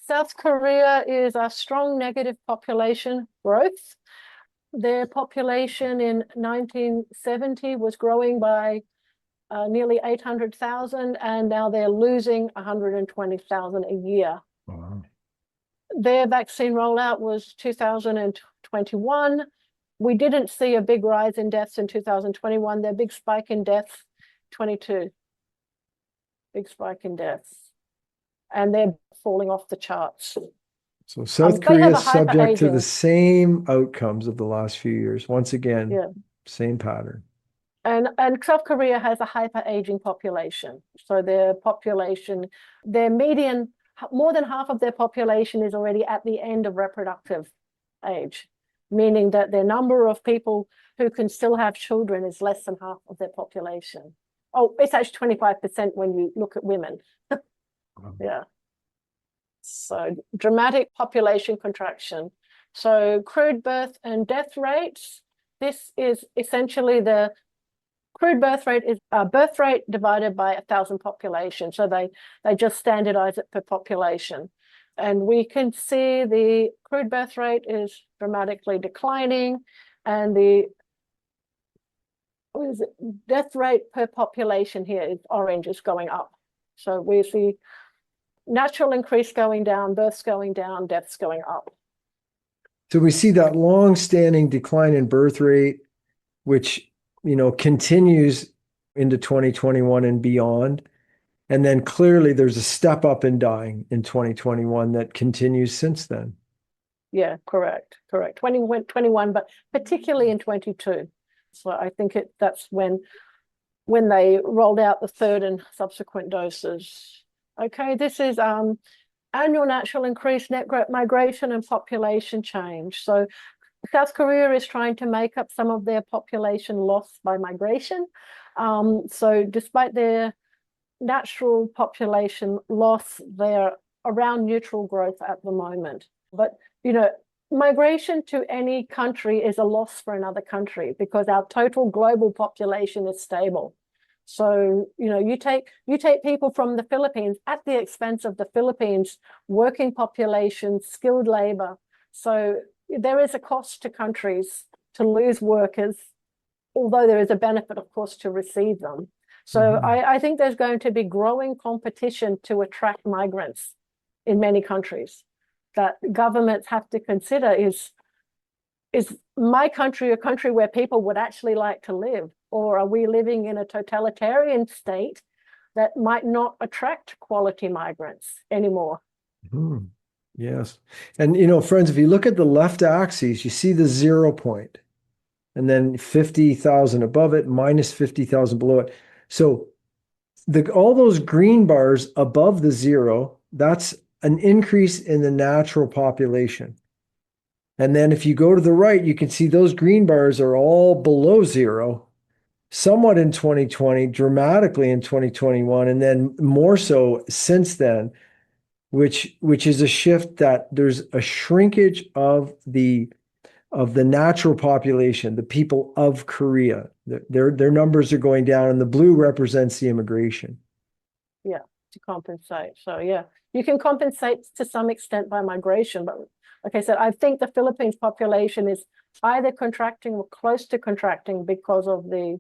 South Korea is a strong negative population growth. Their population in 1970 was growing by nearly 800,000, and now they're losing 120,000 a year. Wow. Their vaccine rollout was 2021. We didn't see a big rise in deaths in 2021. Their big spike in deaths, 22. Big spike in deaths. And they're falling off the charts. So South Korea is subject to the hyper-aging. same outcomes of the last few years. Once again, Yeah. same pattern. And South Korea has a hyper-aging population. So their population, their median, more than half of their population is already at the end of reproductive age, meaning that their number of people who can still have children is less than half of their population. Oh, it's actually 25% when you look at women. Yeah. So dramatic population contraction. So crude birth and death rates. This is essentially the crude birth rate is birth rate divided by 1,000 population. So they just standardize it per population. And we can see the crude birth rate is dramatically declining, and the death rate per population here is orange, is going up. So we see natural increase going down, births going down, deaths going up. So we see that long-standing decline in birth rate, which, continues into 2021 and beyond. And then clearly there's a step up in dying in 2021 that continues since then. Yeah, correct. 21, but particularly in 22. So I think that's when they rolled out the third and subsequent doses. Okay, this is annual natural increase, net migration, and population change. So South Korea is trying to make up some of their population loss by migration. So despite their natural population loss, they're around neutral growth at the moment. But, migration to any country is a loss for another country because our total global population is stable. So, you take people from the Philippines at the expense of the Philippines, working population, skilled labor. So there is a cost to countries to lose workers, although there is a benefit, of course, to receive them. So I think there's going to be growing competition to attract migrants in many countries that governments have to consider is my country a country where people would actually like to live? Or are we living in a totalitarian state that might not attract quality migrants anymore? Yes. And, friends, if you look at the left axis, you see the 0 point, and then 50,000 above it, minus 50,000 below it. So all those green bars above the 0, that's an increase in the natural population. And then if you go to the right, you can see those green bars are all below 0, somewhat in 2020, dramatically in 2021, and then more so since then, which is a shift that there's a shrinkage of the natural population, the people of Korea. Their numbers are going down, and the blue represents the immigration. Yeah, to compensate. So yeah, you can compensate to some extent by migration, but like I said, I think the Philippines population is either contracting or close to contracting because of the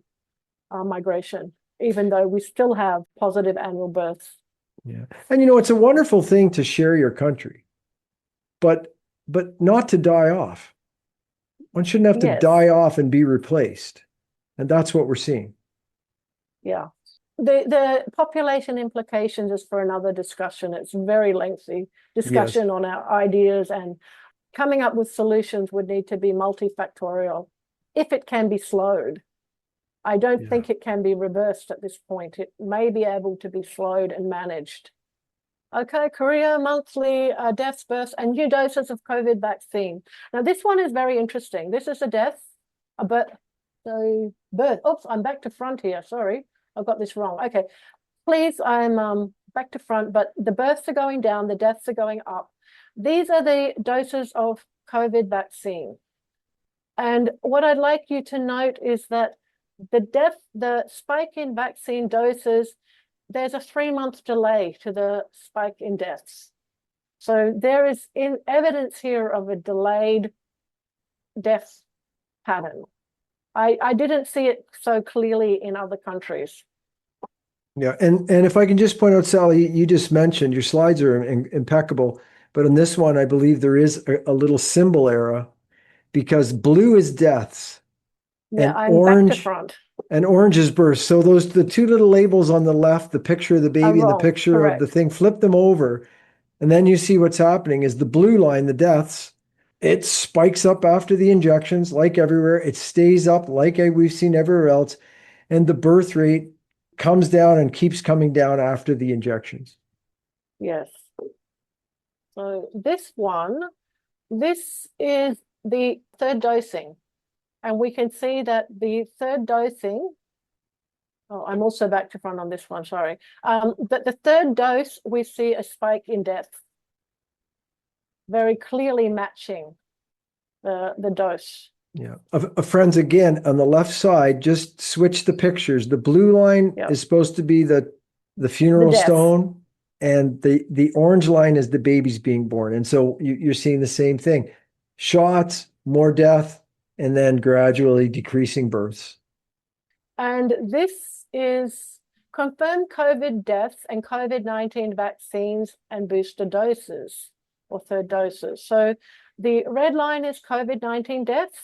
migration, even though we still have positive annual births. Yeah. And it's a wonderful thing to share your country, but not to die off. One shouldn't have to die off and be replaced. And that's what we're seeing. Yeah. The population implications is for another discussion. It's a very lengthy discussion on our ideas, and coming up with solutions would need to be multifactorial if it can be slowed. I don't think it can be reversed at this point. It may be able to be slowed and managed. Okay, Korea monthly deaths, births, and new doses of COVID vaccine. Now, this one is very interesting. This is a death, birth. Oops, I'm back to front here. Sorry, I've got this wrong. Okay, please, I'm back to front, but the births are going down, the deaths are going up. These are the doses of COVID vaccine. And what I'd like you to note is that the spike in vaccine doses, there's a 3-month delay to the spike in deaths. So there is evidence here of a delayed death pattern. I didn't see it so clearly in other countries. Yeah, and if I can just point out, Sally, you just mentioned your slides are impeccable, but on this one, I believe there is a little symbol error because blue is deaths Yeah, and I'm back to front. orange is birth. So the two little labels on the left, the picture of the baby and the wrong, picture of the correct. thing, flip them over, and then you see what's happening is the blue line, the deaths, it spikes up after the injections like everywhere. It stays up like we've seen everywhere else, and the birth rate comes down and keeps coming down after the injections. Yes. So this is the third dosing. And we can see that the third dosing, oh, I'm also back to front on this one, sorry. But the third dose, we see a spike in death, very clearly matching the dose. Yeah. Friends, again, on the left side, just switch the pictures. The blue line Yep. is supposed to be the funeral death. stone, and the orange line is the baby's being born. And so you're seeing the same thing. Shots, more death, and then gradually decreasing births. And this is confirmed COVID deaths and COVID-19 vaccines and booster doses or third doses. So the red line is COVID-19 deaths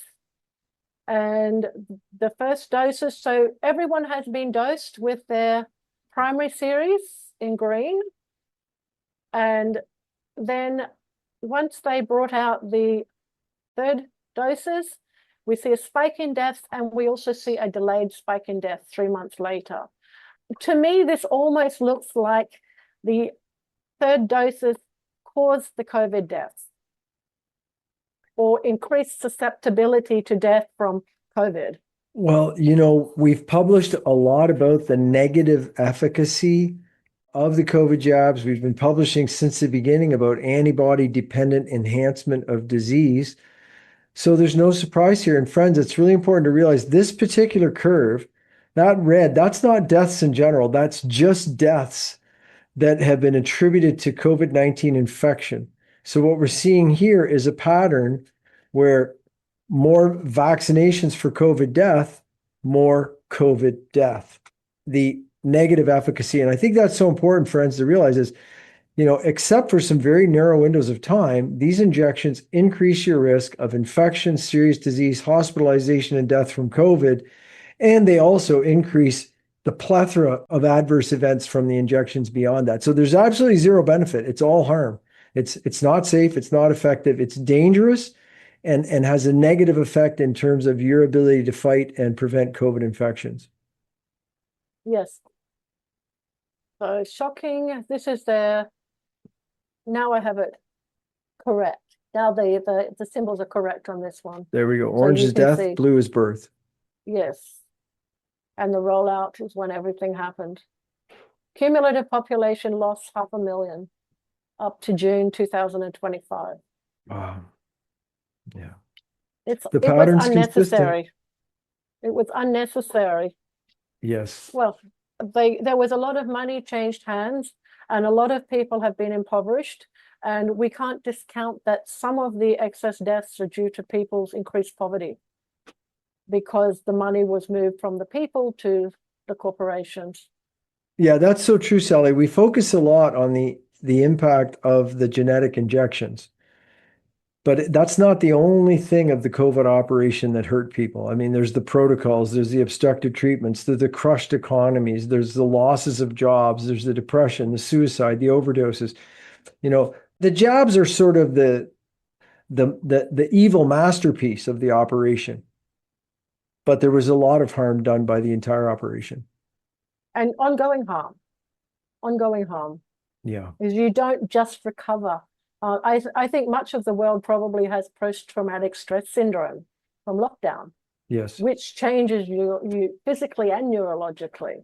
and the first doses. So everyone has been dosed with their primary series in green. And then once they brought out the third doses, we see a spike in deaths, and we also see a delayed spike in death 3 months later. To me, this almost looks like the third doses caused the COVID deaths or increased susceptibility to death from COVID. Well, we've published a lot about the negative efficacy of the COVID jabs. We've been publishing since the beginning about antibody-dependent enhancement of disease. So there's no surprise here. And friends, it's really important to realize this particular curve, that red, that's not deaths in general. That's just deaths that have been attributed to COVID-19 infection. So what we're seeing here is a pattern where more vaccinations for COVID death, more COVID death. The negative efficacy. And I think that's so important, friends, to realize is, except for some very narrow windows of time, these injections increase your risk of infection, serious disease, hospitalization, and death from COVID. And they also increase the plethora of adverse events from the injections beyond that. So there's absolutely zero benefit. It's all harm. It's not safe. It's not effective. It's dangerous and has a negative effect in terms of your ability to fight and prevent COVID infections. Yes. So shocking. This is now I have it correct. Now the symbols are correct on this one. There we go. Orange is death, blue is birth. Yes. And the rollout is when everything happened. Cumulative population loss 500,000 up to June 2025. Wow. Yeah. It was unnecessary. It was unnecessary. Yes. Well, there was a lot of money changed hands, and a lot of people have been impoverished. And we can't discount that some of the excess deaths are due to people's increased poverty because the money was moved from the people to the corporations. Yeah, that's so true, Sally. We focus a lot on the impact of the genetic injections. But that's not the only thing of the COVID operation that hurt people. I mean, there's the protocols, there's the obstructive treatments, there's the crushed economies, there's the losses of jobs, there's the depression, the suicide, the overdoses. The jabs are sort of the evil masterpiece of the operation. But there was a lot of harm done by the entire operation. And ongoing harm. Yeah. Is you don't just recover. I think much of the world probably has post-traumatic stress syndrome from lockdown. Yes. Which changes you physically and neurologically.